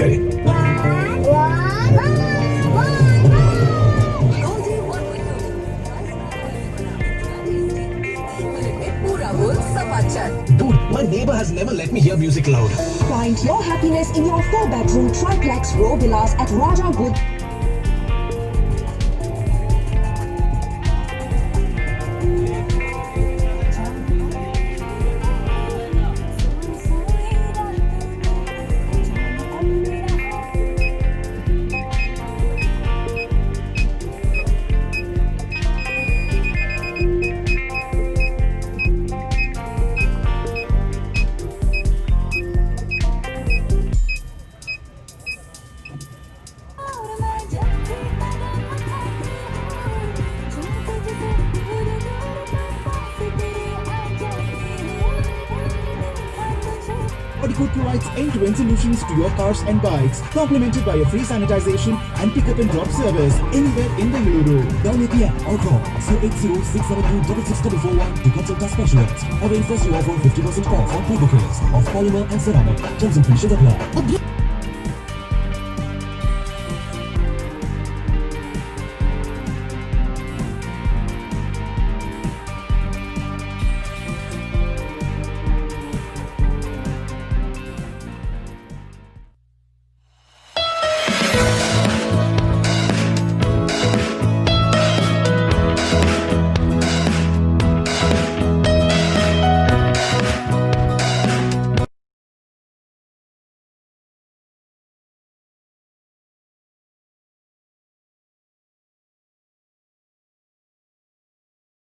करें। Dude, my neighbor has never let me hear music loud. Find your happiness in your 4-bedroom triplex row villas at Raja Good. Provides end-to-end solutions to your cars and bikes, complemented by a free sanitization and pick-up and drop service anywhere in Bengaluru. Download the app or call 080-672-66441 to consult our specialist. Our first you offer 50% off on pre-bookings of polymer and ceramic. Terms and conditions apply.